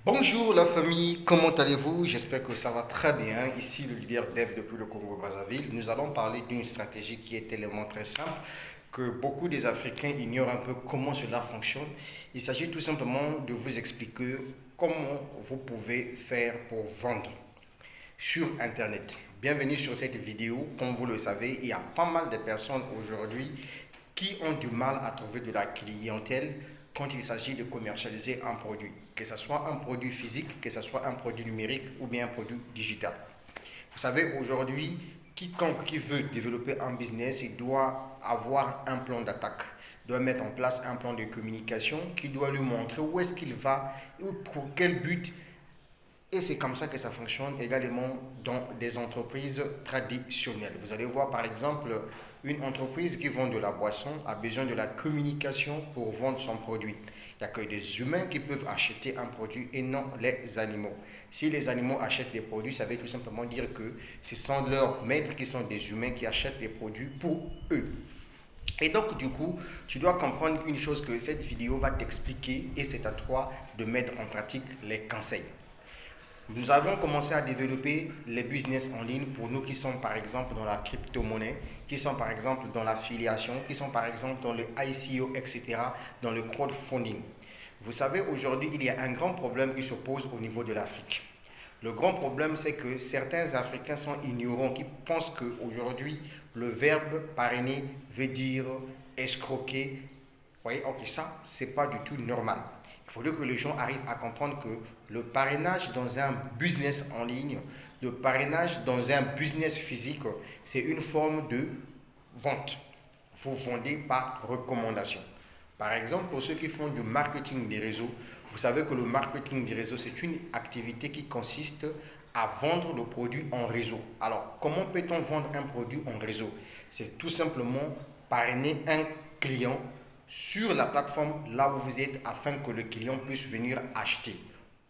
Bonjour la famille, comment allez-vous? J'espère que ça va très bien. Ici le leader Dev depuis le Congo-Brazzaville. Nous allons parler d'une stratégie qui est tellement très simple que beaucoup des Africains ignorent un peu comment cela fonctionne. Il s'agit tout simplement de vous expliquer comment vous pouvez faire pour vendre sur Internet. Bienvenue sur cette vidéo. Comme vous le savez, il y a pas mal de personnes aujourd'hui qui ont du mal à trouver de la clientèle quand il s'agit de commercialiser un produit, que ce soit un produit physique, que ce soit un produit numérique ou bien un produit digital. Vous savez, aujourd'hui, quiconque qui veut développer un business, il doit avoir un plan d'attaque, doit mettre en place un plan de communication qui doit lui montrer où est-ce qu'il va, pour quel but. Et c'est comme ça que ça fonctionne également dans des entreprises traditionnelles. Vous allez voir par exemple, une entreprise qui vend de la boisson a besoin de la communication pour vendre son produit. Il n'y a que des humains qui peuvent acheter un produit et non les animaux. Si les animaux achètent des produits, ça veut tout simplement dire que ce sont leurs maîtres qui sont des humains qui achètent des produits pour eux. Et donc, du coup, tu dois comprendre une chose que cette vidéo va t'expliquer et c'est à toi de mettre en pratique les conseils. Nous avons commencé à développer les business en ligne pour nous qui sont par exemple dans la crypto-monnaie, qui sont par exemple dans l'affiliation, qui sont par exemple dans le ICO, etc., dans le crowdfunding. Vous savez, aujourd'hui, il y a un grand problème qui se pose au niveau de l'Afrique. Le grand problème, c'est que certains Africains sont ignorants, qui pensent qu'aujourd'hui, le verbe parrainer veut dire escroquer. Vous voyez, ok, ça, c'est pas du tout normal. Il faudrait que les gens arrivent à comprendre que le parrainage dans un business en ligne, le parrainage dans un business physique, c'est une forme de vente. Vous vendez par recommandation. Par exemple, pour ceux qui font du marketing des réseaux, vous savez que le marketing des réseaux, c'est une activité qui consiste à vendre le produit en réseau. Alors, comment peut-on vendre un produit en réseau? C'est tout simplement parrainer un client sur la plateforme là où vous êtes afin que le client puisse venir acheter.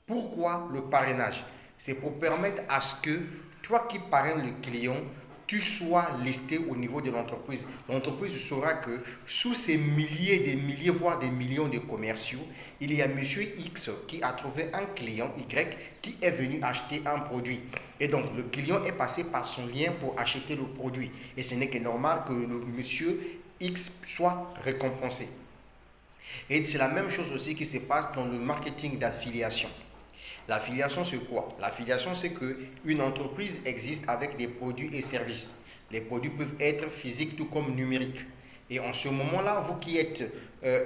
Pourquoi le parrainage? C'est pour permettre à ce que toi qui parraines le client, tu sois listé au niveau de l'entreprise. L'entreprise saura que sous ces milliers, des milliers, voire des millions de commerciaux, il y a monsieur X qui a trouvé un client Y qui est venu acheter un produit. Et donc, le client est passé par son lien pour acheter le produit. Et ce n'est que normal que le monsieur X soit récompensé. Et c'est la même chose aussi qui se passe dans le marketing d'affiliation. L'affiliation, c'est quoi? L'affiliation, c'est qu'une entreprise existe avec des produits et services. Les produits peuvent être physiques tout comme numériques. Et en ce moment-là, vous qui êtes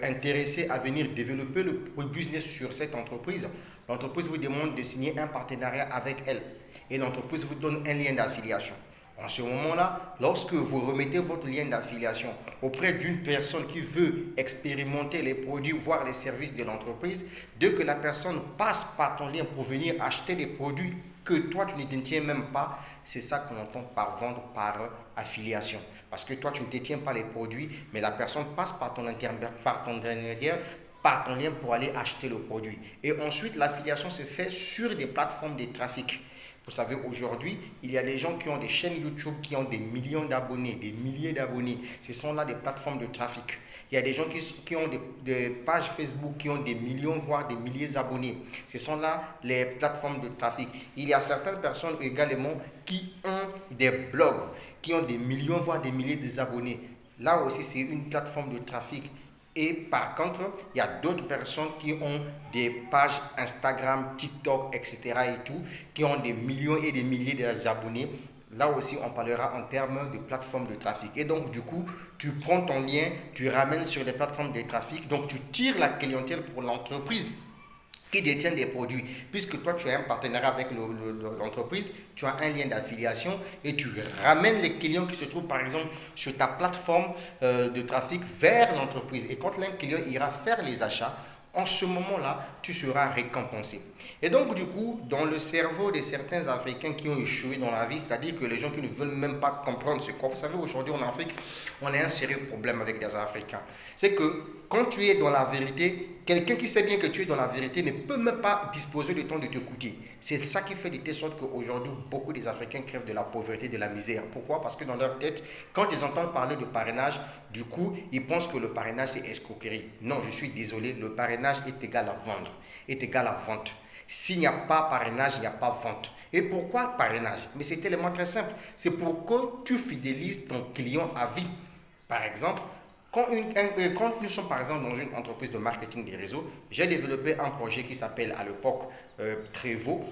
intéressé à venir développer le business sur cette entreprise, l'entreprise vous demande de signer un partenariat avec elle. Et l'entreprise vous donne un lien d'affiliation. En ce moment-là, lorsque vous remettez votre lien d'affiliation auprès d'une personne qui veut expérimenter les produits, voire les services de l'entreprise, dès que la personne passe par ton lien pour venir acheter des produits que toi tu ne détiens même pas, c'est ça qu'on entend par vendre par affiliation. Parce que toi tu ne détiens pas les produits, mais la personne passe par ton intermédiaire, par ton lien pour aller acheter le produit. Et ensuite, l'affiliation se fait sur des plateformes de trafic. Vous savez, aujourd'hui, il y a des gens qui ont des chaînes YouTube qui ont des millions d'abonnés, des milliers d'abonnés. Ce sont là des plateformes de trafic. Il y a des gens qui ont des pages Facebook qui ont des millions, voire des milliers d'abonnés. Ce sont là les plateformes de trafic. Il y a certaines personnes également qui ont des blogs, qui ont des millions, voire des milliers d'abonnés. Là aussi, c'est une plateforme de trafic. Et par contre, il y a d'autres personnes qui ont des pages Instagram, TikTok, etc. et tout, qui ont des millions et des milliers d'abonnés. Là aussi, on parlera en termes de plateformes de trafic. Et donc, du coup, tu prends ton lien, tu ramènes sur les plateformes de trafic, donc tu tires la clientèle pour l'entreprise qui détient des produits. Puisque toi, tu as un partenariat avec l'entreprise, tu as un lien d'affiliation et tu ramènes les clients qui se trouvent par exemple sur ta plateforme de trafic vers l'entreprise. Et quand l'un client ira faire les achats, en ce moment-là, tu seras récompensé. Et donc, du coup, dans le cerveau de certains Africains qui ont échoué dans la vie, c'est-à-dire que les gens qui ne veulent même pas comprendre ce quoi. Vous savez, aujourd'hui en Afrique, on a un sérieux problème avec les Africains. C'est que quand tu es dans la vérité, quelqu'un qui sait bien que tu es dans la vérité ne peut même pas disposer de temps de t'écouter. C'est ça qui fait de telle sorte qu'aujourd'hui, beaucoup des Africains crèvent de la pauvreté, de la misère. Pourquoi? Parce que dans leur tête, quand ils entendent parler de parrainage, du coup, ils pensent que le parrainage, c'est escroquerie. Non, je suis désolé, le parrainage est égal à vendre, est égal à vente. S'il n'y a pas parrainage, il n'y a pas vente. Et pourquoi parrainage? Mais c'est tellement très simple. C'est pour que tu fidélises ton client à vie. Par exemple, quand nous sommes par exemple dans une entreprise de marketing des réseaux, j'ai développé un projet qui s'appelle à l'époque Prévost.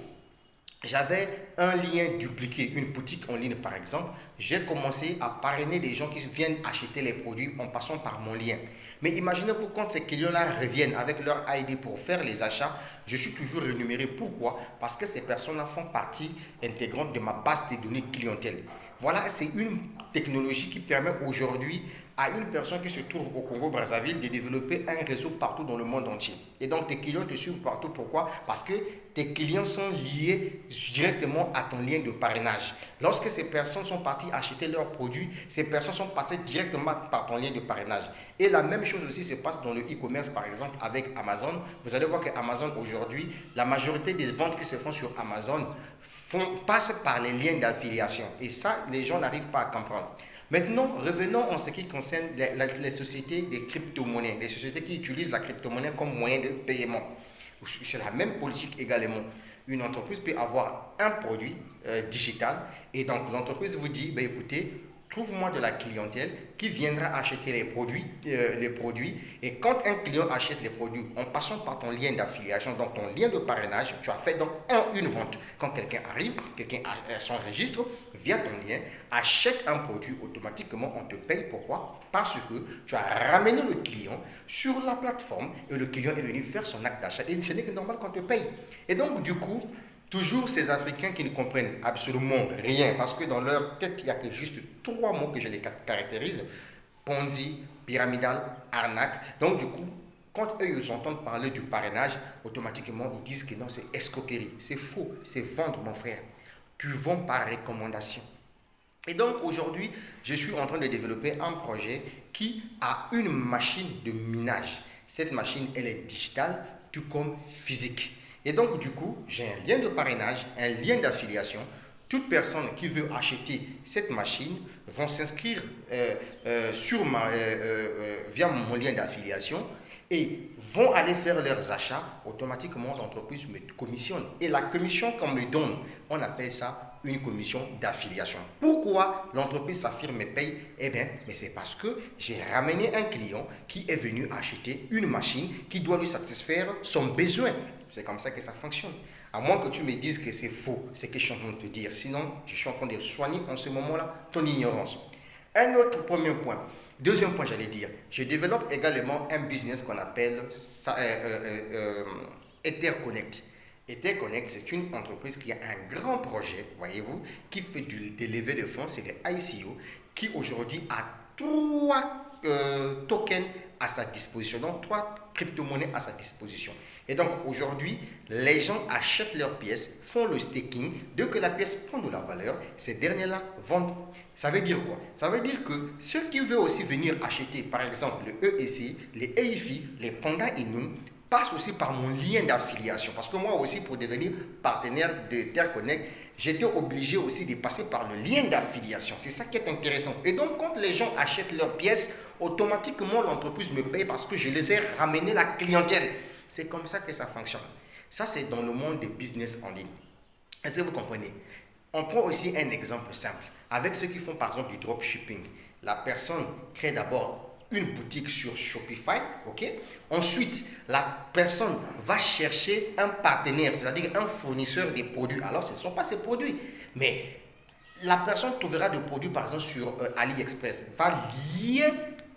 J'avais un lien dupliqué, une boutique en ligne par exemple. J'ai commencé à parrainer des gens qui viennent acheter les produits en passant par mon lien. Mais imaginez-vous quand ces clients-là reviennent avec leur ID pour faire les achats, je suis toujours rémunéré. Pourquoi? Parce que ces personnes-là font partie intégrante de ma base de données clientèle. Voilà, c'est une technologie qui permet aujourd'hui à une personne qui se trouve au Congo-Brazzaville de développer un réseau partout dans le monde entier. Et donc tes clients te suivent partout. Pourquoi? Parce que tes clients sont liés directement à ton lien de parrainage. Lorsque ces personnes sont parties acheter leurs produits, ces personnes sont passées directement par ton lien de parrainage. Et la même chose aussi se passe dans le e-commerce, par exemple, avec Amazon. Vous allez voir qu'Amazon aujourd'hui, la majorité des ventes qui se font sur Amazon passent par les liens d'affiliation. Et ça, les gens n'arrivent pas à comprendre. Maintenant, revenons en ce qui concerne les sociétés des crypto-monnaies, les sociétés qui utilisent la crypto-monnaie comme moyen de paiement. C'est la même politique également. Une entreprise peut avoir un produit digital et donc l'entreprise vous dit, ben écoutez, trouve-moi de la clientèle qui viendra acheter les produits. Et quand un client achète les produits, en passant par ton lien d'affiliation, donc ton lien de parrainage, tu as fait donc une vente. Quand quelqu'un arrive, quelqu'un s'enregistre via ton lien, achète un produit, automatiquement on te paye. Pourquoi? Parce que tu as ramené le client sur la plateforme et le client est venu faire son acte d'achat. Et ce n'est que normal qu'on te paye. Et donc du coup, toujours ces Africains qui ne comprennent absolument rien, parce que dans leur tête, il y a que juste trois mots que je les caractérise: Ponzi, pyramidal, arnaque. Donc du coup, quand eux ils entendent parler du parrainage, automatiquement ils disent que non, c'est escroquerie, c'est faux, c'est vendre mon frère. Tu vends par recommandation. Et donc aujourd'hui, je suis en train de développer un projet qui a une machine de minage. Cette machine, elle est digitale, tout comme physique. Et donc, du coup, j'ai un lien de parrainage, un lien d'affiliation. Toute personne qui veut acheter cette machine vont s'inscrire via mon lien d'affiliation et vont aller faire leurs achats. Automatiquement, l'entreprise me commissionne. Et la commission qu'on me donne, on appelle ça une commission d'affiliation. Pourquoi l'entreprise s'affirme et paye? Eh bien, mais c'est parce que j'ai ramené un client qui est venu acheter une machine qui doit lui satisfaire son besoin. C'est comme ça que ça fonctionne. À moins que tu me dises que c'est faux, c'est ce que je suis en train de te dire. Sinon, je suis en train de soigner en ce moment-là ton ignorance. Un autre premier point. Deuxième point, j'allais dire, je développe également un business qu'on appelle EtherConnect. EtherConnect, c'est une entreprise qui a un grand projet, voyez-vous, qui fait des levées de fonds, c'est des ICO, qui aujourd'hui a trois tokens à sa disposition, donc trois crypto-monnaies à sa disposition. Et donc aujourd'hui, les gens achètent leurs pièces, font le staking. Dès que la pièce prend de la valeur, ces derniers-là vendent. Ça veut dire quoi? Ça veut dire que ceux qui veulent aussi venir acheter, par exemple, le EEC, les EIFI, les Panda Inum, passent aussi par mon lien d'affiliation. Parce que moi aussi, pour devenir partenaire de EtherConnect, j'étais obligé aussi de passer par le lien d'affiliation. C'est ça qui est intéressant. Et donc, quand les gens achètent leurs pièces, automatiquement, l'entreprise me paye parce que je les ai ramené la clientèle. C'est comme ça que ça fonctionne. Ça, c'est dans le monde des business en ligne. Est-ce que vous comprenez? On prend aussi un exemple simple. Avec ceux qui font par exemple du dropshipping, la personne crée d'abord une boutique sur Shopify, ok? Ensuite, la personne va chercher un partenaire, c'est-à-dire un fournisseur des produits. Alors, ce ne sont pas ses produits, mais la personne trouvera des produits par exemple sur AliExpress, va lier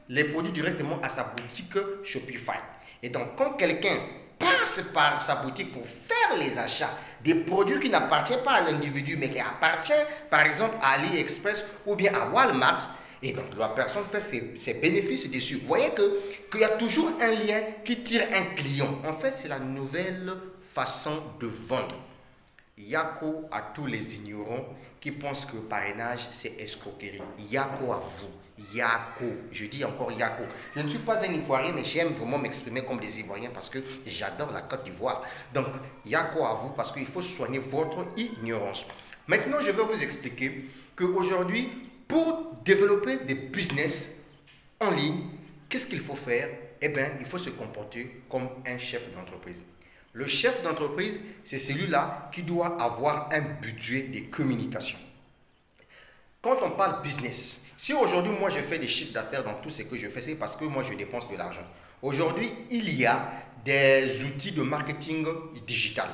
les produits directement à sa boutique Shopify. Et donc, quand quelqu'un passe par sa boutique pour faire les achats des produits qui n'appartiennent pas à l'individu, mais qui appartiennent par exemple à AliExpress ou bien à Walmart, et donc la personne fait ses bénéfices dessus. Vous voyez qu'il y a toujours un lien qui tire un client. En fait, c'est la nouvelle façon de vendre. Yako à tous les ignorants qui pensent que parrainage c'est escroquerie. Yako à vous. Yako. Je dis encore Yako. Je ne suis pas un Ivoirien, mais j'aime vraiment m'exprimer comme des Ivoiriens parce que j'adore la Côte d'Ivoire. Donc, Yako à vous parce qu'il faut soigner votre ignorance. Maintenant, je vais vous expliquer qu'aujourd'hui, pour développer des business en ligne, qu'est-ce qu'il faut faire? Eh bien, il faut se comporter comme un chef d'entreprise. Le chef d'entreprise, c'est celui-là qui doit avoir un budget de communication. Quand on parle business, si aujourd'hui moi je fais des chiffres d'affaires dans tout ce que je fais, c'est parce que moi je dépense de l'argent. Aujourd'hui, il y a des outils de marketing digital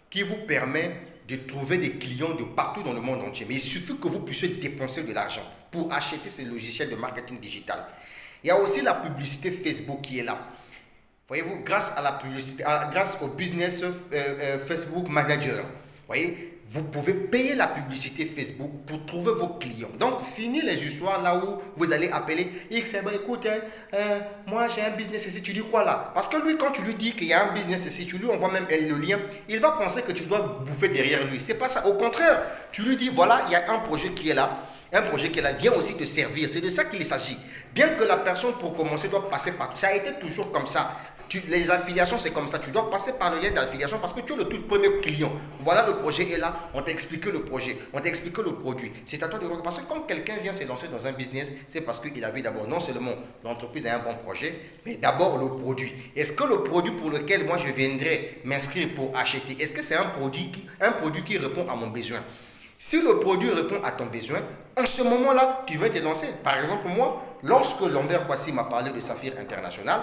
qui vous permettent de trouver des clients de partout dans le monde entier. Mais il suffit que vous puissiez dépenser de l'argent pour acheter ces logiciels de marketing digital. Il y a aussi la publicité Facebook qui est là. Voyez-vous, grâce à la publicité, grâce au business Facebook Manager, voyez, vous pouvez payer la publicité Facebook pour trouver vos clients. Donc, fini les histoires là où vous allez appeler X, écoute, moi j'ai un business ici, tu dis quoi là? Parce que lui, quand tu lui dis qu'il y a un business ici, tu lui envoies même le lien, il va penser que tu dois bouffer derrière lui. C'est pas ça. Au contraire, tu lui dis, voilà, il y a un projet qui est là. Un projet qui est là, vient aussi te servir. C'est de ça qu'il s'agit. Bien que la personne, pour commencer, doit passer par tout. Ça a été toujours comme ça. Les affiliations, c'est comme ça. Tu dois passer par le lien d'affiliation parce que tu es le tout premier client. Voilà, le projet est là. On t'a expliqué le projet. On t'a expliqué le produit. C'est à toi de regarder. Parce que quand quelqu'un vient se lancer dans un business, c'est parce qu'il a vu d'abord non seulement l'entreprise a un bon projet, mais d'abord le produit. Est-ce que le produit pour lequel moi je viendrai m'inscrire pour acheter, est-ce que c'est un produit qui répond à mon besoin? Si le produit répond à ton besoin, en ce moment-là, tu vas te lancer. Par exemple, moi, lorsque Lambert Kwasi m'a parlé de Saphir International,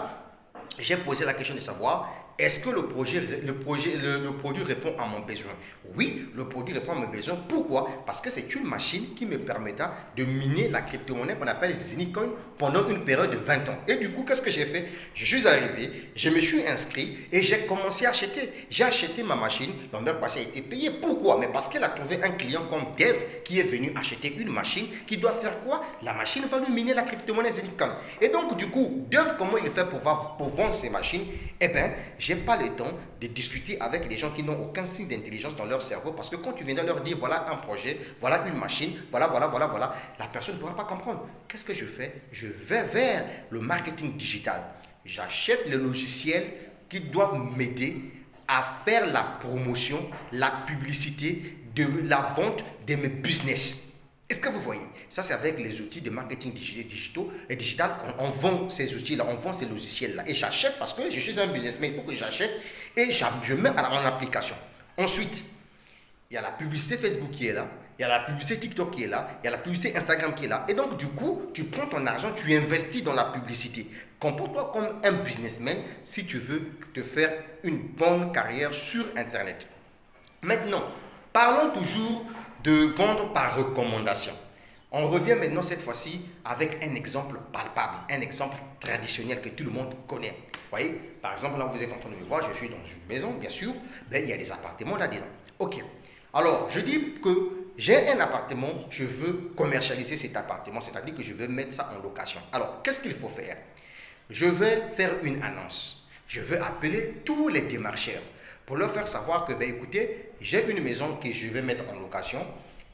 j'ai posé la question de savoir, est-ce que le produit répond à mon besoin? Oui, le produit répond à mon besoin. Pourquoi? Parce que c'est une machine qui me permettra de miner la crypto-monnaie qu'on appelle Zenitcoin pendant une période de 20 ans. Et du coup, qu'est-ce que j'ai fait? Je suis arrivé, je me suis inscrit et j'ai commencé à acheter. J'ai acheté ma machine, Lambert Kwasi a été payé. Pourquoi? Mais parce qu'elle a trouvé un client comme Dev qui est venu acheter une machine qui doit faire quoi? La machine va lui miner la crypto-monnaie Zenitcoin. Et donc, du coup, Dev, comment il fait pour vendre ces machines? Eh bien, je n'ai pas le temps de discuter avec des gens qui n'ont aucun signe d'intelligence dans leur cerveau parce que quand tu viens de leur dire voilà un projet, voilà une machine, voilà, la personne ne pourra pas comprendre. Qu'est-ce que je fais? Je vais vers le marketing digital. J'achète les logiciels qui doivent m'aider à faire la promotion, la publicité de la vente de mes business. Est-ce que vous voyez? Ça, c'est avec les outils de marketing digital. On vend ces outils-là, on vend ces logiciels-là. Et j'achète parce que je suis un businessman, il faut que j'achète et je mets en application. Ensuite, il y a la publicité Facebook qui est là, il y a la publicité TikTok qui est là, il y a la publicité Instagram qui est là. Et donc, du coup, tu prends ton argent, tu investis dans la publicité. Comporte-toi comme un businessman si tu veux te faire une bonne carrière sur Internet. Maintenant, parlons toujours de vendre par recommandation. On revient maintenant cette fois-ci avec un exemple palpable, un exemple traditionnel que tout le monde connaît. Vous voyez, par exemple, là vous êtes en train de me voir, je suis dans une maison, bien sûr, ben, il y a des appartements là-dedans. Ok, alors je dis que j'ai un appartement, je veux commercialiser cet appartement, c'est-à-dire que je veux mettre ça en location. Alors, qu'est-ce qu'il faut faire? Je vais faire une annonce. Je vais appeler tous les démarcheurs pour leur faire savoir que, ben, écoutez, j'ai une maison que je vais mettre en location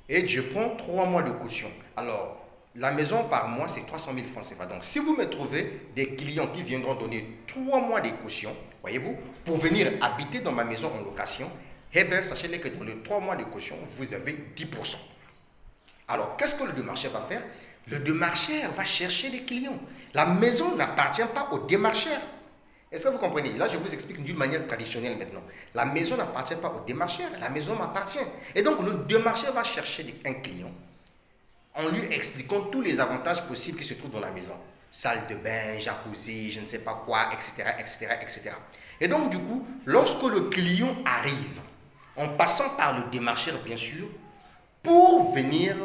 et je prends 3 mois de caution. Alors, la maison par mois, c'est 300 000 francs CFA. Donc, si vous me trouvez des clients qui viendront donner 3 mois de caution, voyez-vous, pour venir habiter dans ma maison en location, eh bien, sachez-le que dans les 3 mois de caution, vous avez 10%. Alors, qu'est-ce que le démarcheur va faire? Le démarcheur va chercher des clients. La maison n'appartient pas au démarcheur. Est-ce que vous comprenez? Là, je vous explique d'une manière traditionnelle maintenant. La maison n'appartient pas au démarcheur, la maison m'appartient. Et donc, le démarcheur va chercher un client en lui expliquant tous les avantages possibles qui se trouvent dans la maison. Salle de bain, jacuzzi, je ne sais pas quoi, etc., etc., etc. Et donc, du coup, lorsque le client arrive, en passant par le démarcheur, bien sûr, pour venir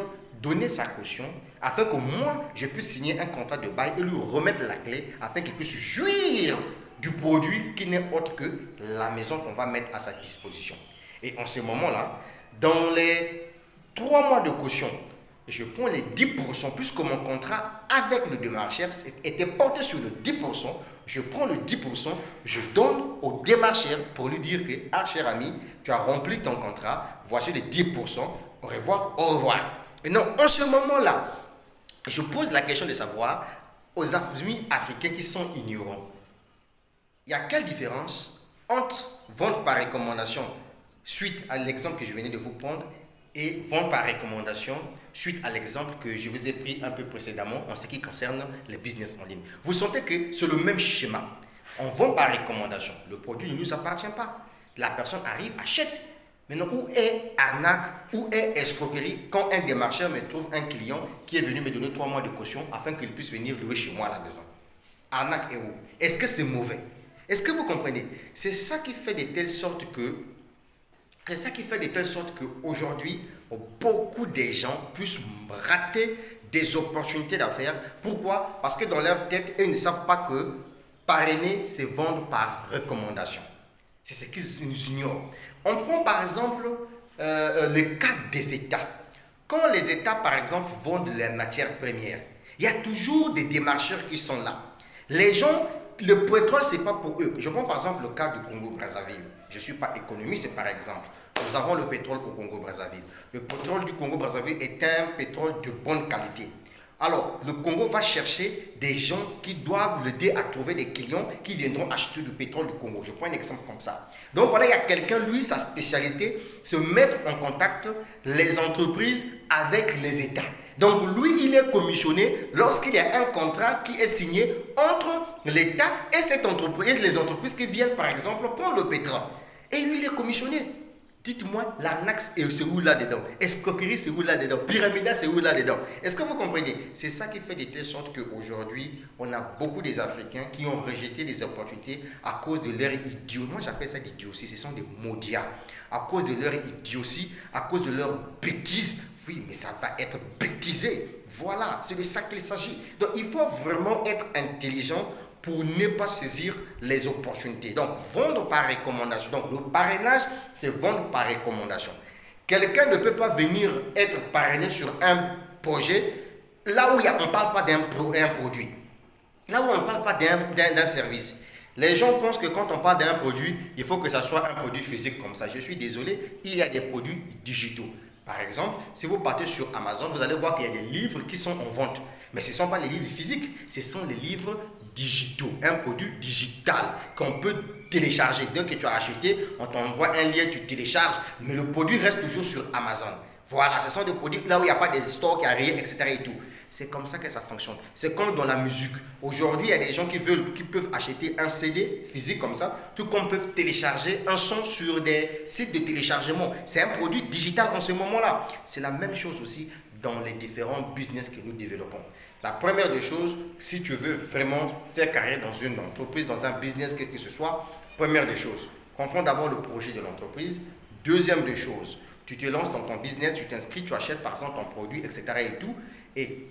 donner sa caution, afin que moi, je puisse signer un contrat de bail et lui remettre la clé, afin qu'il puisse jouir du produit qui n'est autre que la maison qu'on va mettre à sa disposition. Et en ce moment-là, dans les 3 mois de caution, je prends les 10%, puisque mon contrat avec le démarcheur était porté sur le 10%, je prends le 10%, je donne au démarcheur pour lui dire que, ah cher ami, tu as rempli ton contrat, voici les 10%, au revoir, au revoir. Et non, en ce moment-là, je pose la question de savoir aux amis africains qui sont ignorants. Il y a quelle différence entre vente par recommandation suite à l'exemple que je venais de vous prendre et vente par recommandation suite à l'exemple que je vous ai pris un peu précédemment en ce qui concerne les business en ligne? Vous sentez que c'est le même schéma. On vend par recommandation. Le produit ne nous appartient pas. La personne arrive, achète. Maintenant, où est arnaque, où est escroquerie quand un démarcheur me trouve un client qui est venu me donner 3 mois de caution afin qu'il puisse venir louer chez moi à la maison? Arnaque est où? Est-ce que c'est mauvais? Est-ce que vous comprenez? C'est ça qui fait de telle sorte que qu'aujourd'hui, beaucoup de gens puissent rater des opportunités d'affaires. Pourquoi? Parce que dans leur tête, ils ne savent pas que parrainer, c'est vendre par recommandation. C'est ce qu'ils ignorent. On prend par exemple le cas des États. Quand les États, par exemple, vendent les matières premières, il y a toujours des démarcheurs qui sont là. Les gens, le pétrole, ce n'est pas pour eux. Je prends par exemple le cas du Congo-Brazzaville. Je ne suis pas économiste, par exemple. Nous avons le pétrole au Congo-Brazzaville. Le pétrole du Congo-Brazzaville est un pétrole de bonne qualité. Alors, le Congo va chercher des gens qui doivent l'aider à trouver des clients qui viendront acheter du pétrole du Congo. Je prends un exemple comme ça. Donc voilà, il y a quelqu'un, lui, sa spécialité, c'est mettre en contact les entreprises avec les États. Donc lui, il est commissionné lorsqu'il y a un contrat qui est signé entre l'État et cette entreprise, les entreprises qui viennent, par exemple, prendre le pétrole. Et lui, il est commissionné. Dites-moi, l'arnaque, c'est où là-dedans? Escroquerie, c'est où là-dedans? Pyramidal, c'est où là-dedans? Est-ce que vous comprenez? C'est ça qui fait de telle sorte qu'aujourd'hui, on a beaucoup des Africains qui ont rejeté des opportunités à cause de leur idiotie. Moi, j'appelle ça des idioties. Ce sont des maudiats. À cause de leur idiotie, à cause de leur bêtise. Oui, mais ça va être bêtisé. Voilà, c'est de ça qu'il s'agit. Donc, il faut vraiment être intelligent pour ne pas saisir les opportunités. Donc, vendre par recommandation. Donc, le parrainage, c'est vendre par recommandation. Quelqu'un ne peut pas venir être parrainé sur un projet là où on ne parle pas d'un produit. Là où on ne parle pas d'un service. Les gens pensent que quand on parle d'un produit, il faut que ça soit un produit physique comme ça. Je suis désolé, il y a des produits digitaux. Par exemple, si vous partez sur Amazon, vous allez voir qu'il y a des livres qui sont en vente. Mais ce ne sont pas les livres physiques, ce sont les livres digitaux, un produit digital qu'on peut télécharger. Dès que tu as acheté, on t'envoie un lien, tu télécharges, mais le produit reste toujours sur Amazon. Voilà, ce sont des produits là où il n'y a pas des stocks, etc. et tout. C'est comme ça que ça fonctionne. C'est comme dans la musique. Aujourd'hui, il y a des gens qui peuvent acheter un CD physique comme ça, tout comme peuvent télécharger un son sur des sites de téléchargement. C'est un produit digital en ce moment-là. C'est la même chose aussi dans les différents business que nous développons. La première des choses, si tu veux vraiment faire carrière dans une entreprise, dans un business, quel que ce soit, première des choses, comprends d'abord le projet de l'entreprise. Deuxième des choses, tu te lances dans ton business, tu t'inscris, tu achètes par exemple ton produit, etc. et tout. Et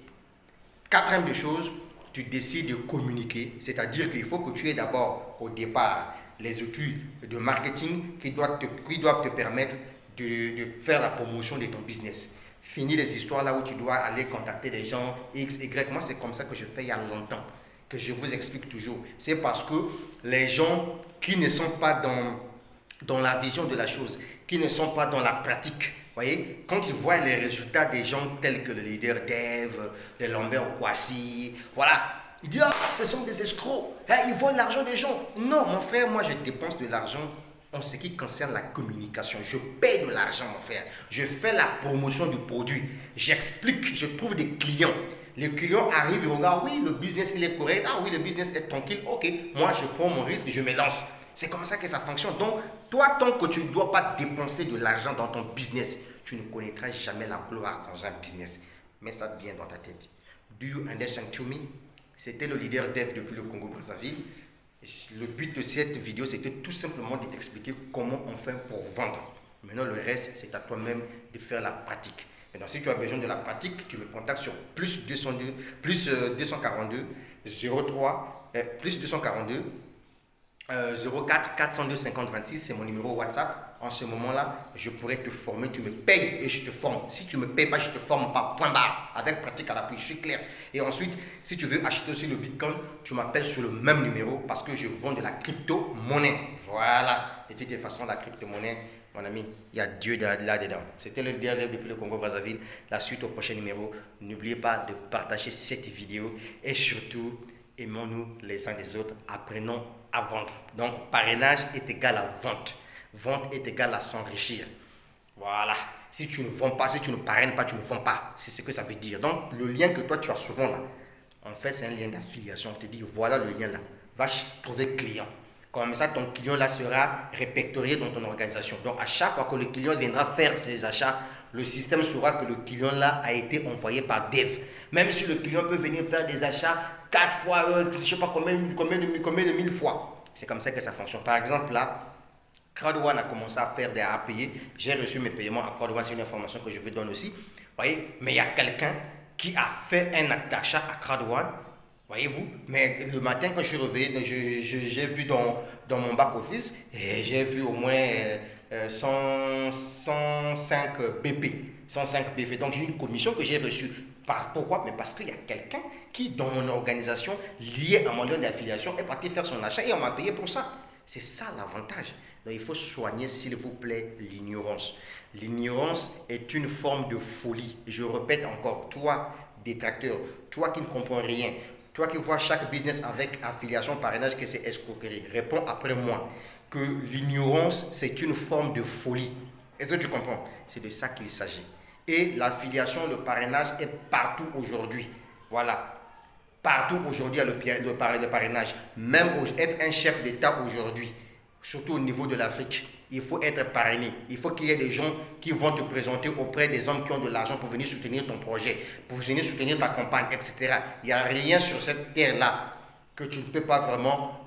quatrième des choses, tu décides de communiquer, c'est-à-dire qu'il faut que tu aies d'abord au départ les outils de marketing qui doivent te permettre de faire la promotion de ton business. Fini les histoires là où tu dois aller contacter des gens X, Y. Moi, c'est comme ça que je fais il y a longtemps, que je vous explique toujours. C'est parce que les gens qui ne sont pas dans la vision de la chose, qui ne sont pas dans la pratique, voyez, quand ils voient les résultats des gens tels que le leader Dev, les Lambert Okwasi, voilà, ils disent, ah, ce sont des escrocs, ils volent l'argent des gens. Non, mon frère, moi je dépense de l'argent en ce qui concerne la communication. Je paie de l'argent, mon frère. Je fais la promotion du produit. J'explique, je trouve des clients. Les clients arrivent et regardent, oui, le business il est correct, ah oui, le business est tranquille, ok, moi je prends mon risque, je me lance. C'est comme ça que ça fonctionne. Donc, toi, tant que tu ne dois pas dépenser de l'argent dans ton business, tu ne connaîtras jamais la gloire dans un business. Mets ça bien dans ta tête. Do you understand to me? C'était le leader Dev depuis le Congo-Brazzaville. Le but de cette vidéo, c'était tout simplement de t'expliquer comment on fait pour vendre. Maintenant, le reste, c'est à toi-même de faire la pratique. Maintenant, si tu as besoin de la pratique, tu me contactes sur plus 242 03 plus 242 04 402 50 26, c'est mon numéro WhatsApp. En ce moment-là, je pourrais te former, tu me payes et je te forme. Si tu ne me payes pas, je ne te forme pas. Point barre. Avec pratique à l'appui, je suis clair. Et ensuite, si tu veux acheter aussi le Bitcoin, tu m'appelles sur le même numéro parce que je vends de la crypto-monnaie. Voilà. De toutes les façons, la crypto-monnaie, mon ami, il y a Dieu là-dedans. C'était le dernier depuis le Congo-Brazzaville. La suite au prochain numéro. N'oubliez pas de partager cette vidéo et surtout, aimons-nous les uns les autres. Apprenons à vendre. Donc, parrainage est égal à vente. Vente est égal à s'enrichir. Voilà. Si tu ne vends pas, si tu ne parraines pas, tu ne vends pas. C'est ce que ça veut dire. Donc, le lien que toi, tu as souvent là, en fait, c'est un lien d'affiliation. On te dit, voilà le lien là. Va trouver client. Comme ça, ton client là sera répertorié dans ton organisation. Donc, à chaque fois que le client viendra faire ses achats, le système saura que le client là a été envoyé par Dev. Même si le client peut venir faire des achats 4 fois, je ne sais pas combien de 1000 fois. C'est comme ça que ça fonctionne. Par exemple, là, Crowd1 a commencé à faire des à payer. J'ai reçu mes paiements à Crowd1, c'est une information que je vous donne aussi. Voyez, mais il y a quelqu'un qui a fait un acte d'achat à Crowd1. Voyez-vous, mais le matin quand je suis réveillé, j'ai vu dans mon back-office, et j'ai vu au moins 105 BP. 105 BP. Donc j'ai une commission que j'ai reçue. Pourquoi? Mais parce qu'il y a quelqu'un qui, dans mon organisation, lié à mon lien d'affiliation, est parti faire son achat et on m'a payé pour ça. C'est ça l'avantage. Donc il faut soigner, s'il vous plaît, l'ignorance. L'ignorance est une forme de folie. Je répète encore, toi, détracteur, toi qui ne comprends rien, toi qui vois chaque business avec affiliation, parrainage, que c'est escroquerie, réponds après moi que l'ignorance, c'est une forme de folie. Est-ce que tu comprends? C'est de ça qu'il s'agit. Et l'affiliation, le parrainage est partout aujourd'hui. Voilà. Partout aujourd'hui, il y a le parrainage. Même être un chef d'État aujourd'hui, surtout au niveau de l'Afrique, il faut être parrainé. Il faut qu'il y ait des gens qui vont te présenter auprès des hommes qui ont de l'argent pour venir soutenir ton projet, pour venir soutenir ta campagne, etc. Il n'y a rien sur cette terre-là que tu ne peux pas vraiment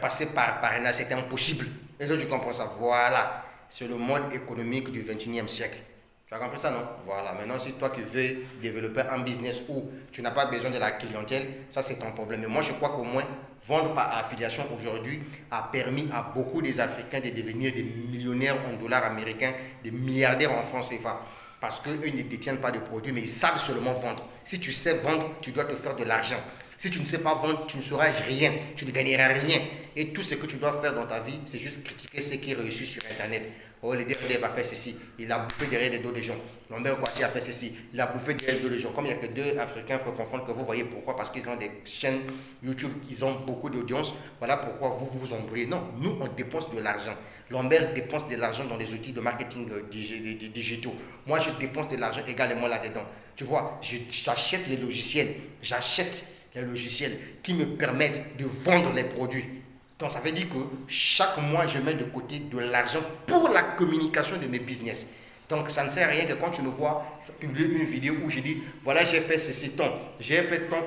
passer par parrainage. C'est impossible. Est-ce que tu comprends ça? Voilà. C'est le mode économique du 21e siècle. Tu as compris ça, non? Voilà. Maintenant, si toi, tu veux développer un business où tu n'as pas besoin de la clientèle, ça, c'est ton problème. Mais moi, je crois qu'au moins, vendre par affiliation aujourd'hui a permis à beaucoup des Africains de devenir des millionnaires en dollars américains, des milliardaires en francs CFA. Parce qu'eux ne détiennent pas de produits, mais ils savent seulement vendre. Si tu sais vendre, tu dois te faire de l'argent. Si tu ne sais pas vendre, tu ne sauras rien, tu ne gagneras rien. Et tout ce que tu dois faire dans ta vie, c'est juste critiquer ce qui réussit sur Internet. Oh, le DRD a fait ceci, il a bouffé derrière les dos des gens. Lambert Kwasi a fait ceci, il a bouffé derrière les dos des gens. Comme il n'y a que deux Africains, il faut confondre que vous voyez pourquoi. Parce qu'ils ont des chaînes YouTube, ils ont beaucoup d'audience. Voilà pourquoi vous vous embrouillez. Non, nous, on dépense de l'argent. Lambert dépense de l'argent dans les outils de marketing digitaux. Moi, je dépense de l'argent également là-dedans. Tu vois, j'achète les logiciels. J'achète les logiciels qui me permettent de vendre les produits. Donc ça veut dire que chaque mois, je mets de côté de l'argent pour la communication de mes business. Donc ça ne sert à rien que quand tu me vois publier une vidéo où je dis, voilà, j'ai fait ceci temps, j'ai fait tant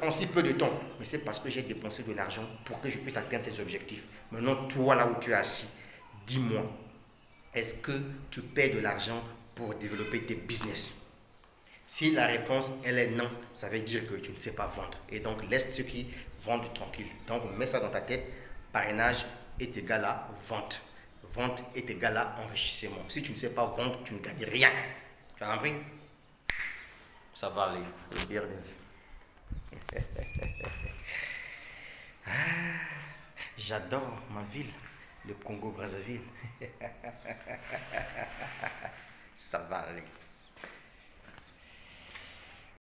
en si peu de temps. Mais c'est parce que j'ai dépensé de l'argent pour que je puisse atteindre ces objectifs. Maintenant, toi là où tu es assis, dis-moi, est-ce que tu paies de l'argent pour développer tes business? Si la réponse, elle est non, ça veut dire que tu ne sais pas vendre. Et donc, laisse ceux qui vendent tranquille. Donc, mets ça dans ta tête. Parrainage est égal à vente. Vente est égal à enrichissement. Si tu ne sais pas vendre, tu ne gagnes rien. Tu as compris? Ça va aller. J'adore ma ville, le Congo-Brazzaville. Ça va aller.